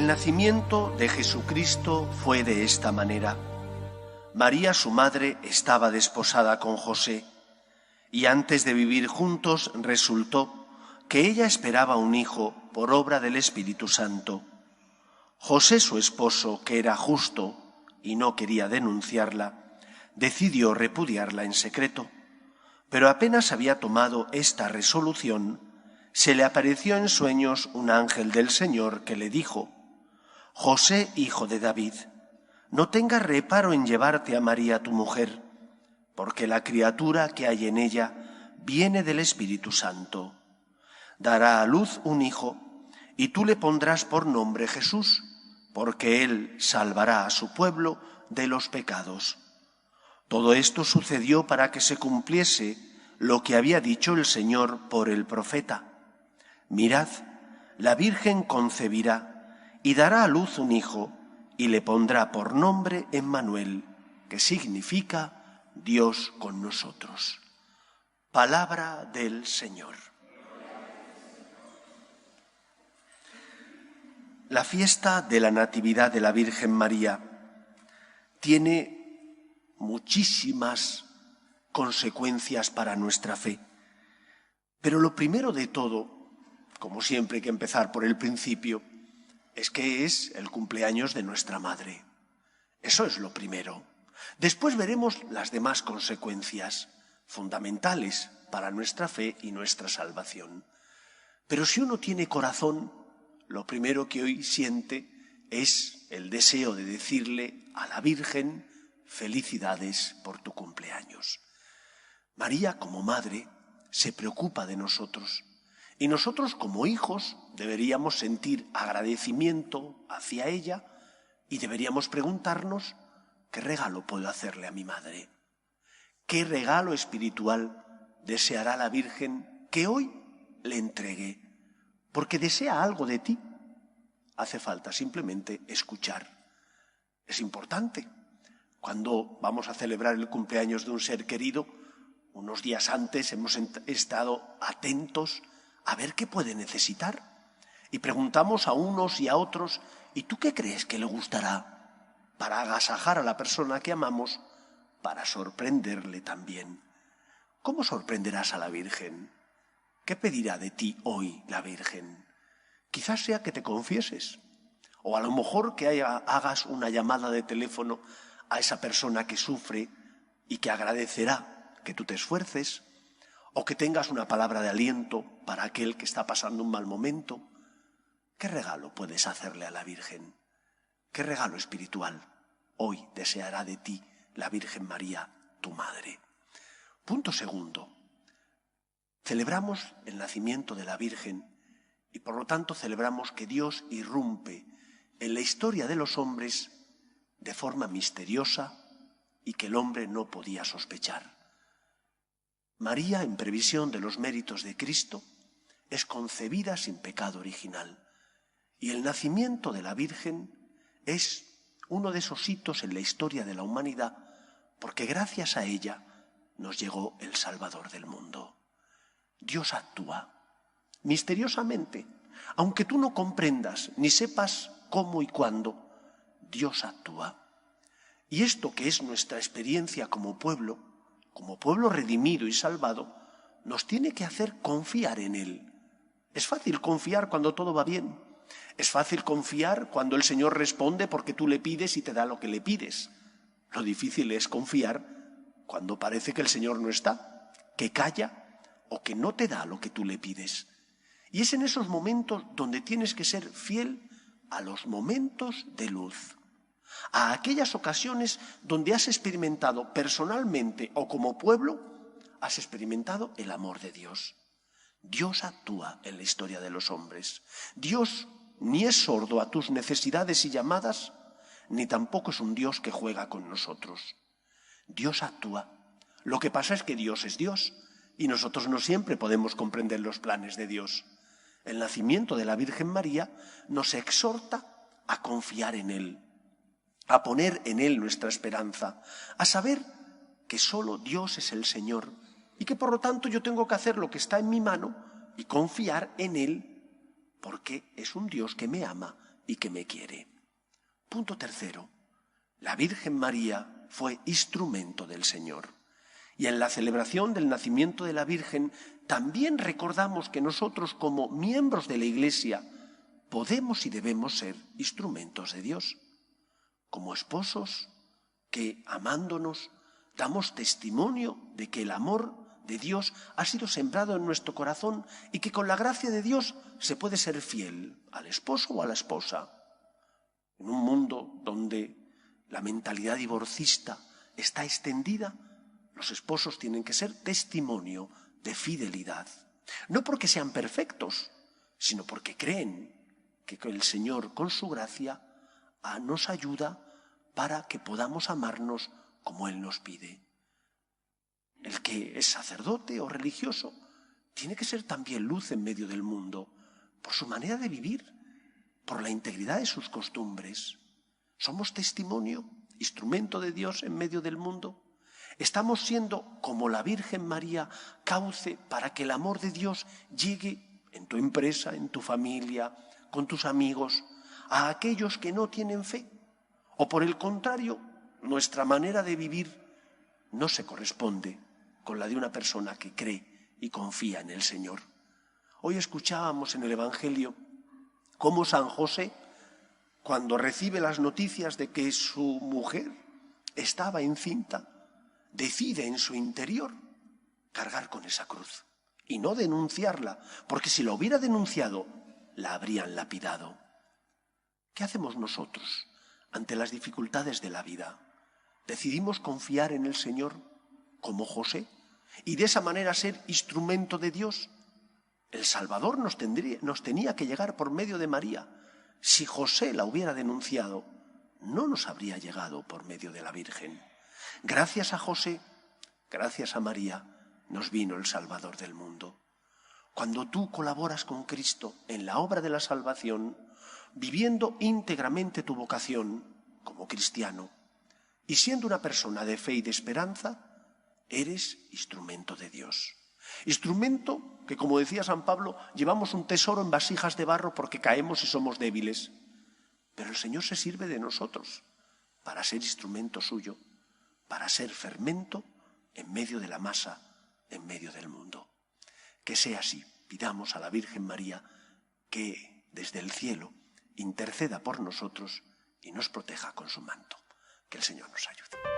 nacimiento de Jesucristo fue de esta manera. María, su madre, estaba desposada con José, y antes de vivir juntos resultó que ella esperaba un hijo por obra del Espíritu Santo. José, su esposo, que era justo y no quería denunciarla, decidió repudiarla en secreto. Pero apenas había tomado esta resolución, se le apareció en sueños un ángel del Señor que le dijo: José, hijo de David, no tengas reparo en llevarte a María tu mujer, porque la criatura que hay en ella viene del Espíritu Santo. Dará a luz un hijo, y tú le pondrás por nombre Jesús, porque él salvará a su pueblo de los pecados. Todo esto sucedió para que se cumpliese lo que había dicho el Señor por el profeta. Mirad, la Virgen concebirá y dará a luz un hijo, y le pondrá por nombre Emmanuel, que significa Dios con nosotros. Palabra del Señor. La fiesta de la Natividad de la Virgen María tiene muchísimas consecuencias para nuestra fe. Pero lo primero de todo, como siempre hay que empezar por el principio, es que es el cumpleaños de nuestra Madre. Eso es lo primero. Después veremos las demás consecuencias fundamentales para nuestra fe y nuestra salvación. Pero si uno tiene corazón, lo primero que hoy siente es el deseo de decirle a la Virgen: felicidades por tu cumpleaños. María, como madre, se preocupa de nosotros. Y nosotros, como hijos, deberíamos sentir agradecimiento hacia ella y deberíamos preguntarnos: ¿qué regalo puedo hacerle a mi madre? ¿Qué regalo espiritual deseará la Virgen que hoy le entregue? Porque desea algo de ti. Hace falta simplemente escuchar. Es importante. Cuando vamos a celebrar el cumpleaños de un ser querido, unos días antes hemos estado atentos a ver qué puede necesitar. Y preguntamos a unos y a otros: ¿y tú qué crees que le gustará? Para agasajar a la persona que amamos, para sorprenderle también. ¿Cómo sorprenderás a la Virgen? ¿Qué pedirá de ti hoy la Virgen? Quizás sea que te confieses, o a lo mejor que hagas una llamada de teléfono a esa persona que sufre y que agradecerá que tú te esfuerces, o que tengas una palabra de aliento para aquel que está pasando un mal momento. ¿Qué regalo puedes hacerle a la Virgen? ¿Qué regalo espiritual hoy deseará de ti la Virgen María, tu Madre? Punto segundo. Celebramos el nacimiento de la Virgen y por lo tanto celebramos que Dios irrumpe en la historia de los hombres de forma misteriosa y que el hombre no podía sospechar. María, en previsión de los méritos de Cristo, es concebida sin pecado original. Y el nacimiento de la Virgen es uno de esos hitos en la historia de la humanidad, porque gracias a ella nos llegó el Salvador del mundo. Dios actúa misteriosamente, aunque tú no comprendas ni sepas cómo y cuándo. Dios actúa. Y esto que es nuestra experiencia como pueblo redimido y salvado, nos tiene que hacer confiar en Él. Es fácil confiar cuando todo va bien. Es fácil confiar cuando el Señor responde porque tú le pides y te da lo que le pides. Lo difícil es confiar cuando parece que el Señor no está, que calla o que no te da lo que tú le pides. Y es en esos momentos donde tienes que ser fiel a los momentos de luz, a aquellas ocasiones donde has experimentado personalmente o como pueblo, has experimentado el amor de Dios. Dios actúa en la historia de los hombres. Dios ni es sordo a tus necesidades y llamadas, ni tampoco es un Dios que juega con nosotros. Dios actúa. Lo que pasa es que Dios es Dios y nosotros no siempre podemos comprender los planes de Dios. El nacimiento de la Virgen María nos exhorta a confiar en Él, a poner en Él nuestra esperanza, a saber que solo Dios es el Señor y que por lo tanto yo tengo que hacer lo que está en mi mano y confiar en Él porque es un Dios que me ama y que me quiere. Punto tercero. La Virgen María fue instrumento del Señor. Y en la celebración del nacimiento de la Virgen también recordamos que nosotros, como miembros de la Iglesia, podemos y debemos ser instrumentos de Dios. Como esposos que, amándonos, damos testimonio de que el amor de Dios ha sido sembrado en nuestro corazón y que con la gracia de Dios se puede ser fiel al esposo o a la esposa. En un mundo donde la mentalidad divorcista está extendida, los esposos tienen que ser testimonio de fidelidad. No porque sean perfectos, sino porque creen que el Señor, con su gracia, nos ayuda para que podamos amarnos como Él nos pide. El que es sacerdote o religioso tiene que ser también luz en medio del mundo, por su manera de vivir, por la integridad de sus costumbres. Somos testimonio, instrumento de Dios en medio del mundo. Estamos siendo, como la Virgen María, cauce para que el amor de Dios llegue en tu empresa, en tu familia, con tus amigos, a aquellos que no tienen fe. O por el contrario, nuestra manera de vivir no se corresponde con la de una persona que cree y confía en el Señor. Hoy escuchábamos en el Evangelio cómo San José, cuando recibe las noticias de que su mujer estaba encinta, decide en su interior cargar con esa cruz y no denunciarla, porque si la hubiera denunciado, la habrían lapidado. ¿Qué hacemos nosotros ante las dificultades de la vida? ¿Decidimos confiar en el Señor como José y de esa manera ser instrumento de Dios? El Salvador nos tenía que llegar por medio de María. Si José la hubiera denunciado, no nos habría llegado por medio de la Virgen. Gracias a José, gracias a María, nos vino el Salvador del mundo. Cuando tú colaboras con Cristo en la obra de la salvación, viviendo íntegramente tu vocación como cristiano y siendo una persona de fe y de esperanza, eres instrumento de Dios. Instrumento que, como decía San Pablo, llevamos un tesoro en vasijas de barro porque caemos y somos débiles. Pero el Señor se sirve de nosotros para ser instrumento suyo, para ser fermento en medio de la masa, en medio del mundo. Que sea así. Pidamos a la Virgen María que desde el cielo interceda por nosotros y nos proteja con su manto. Que el Señor nos ayude.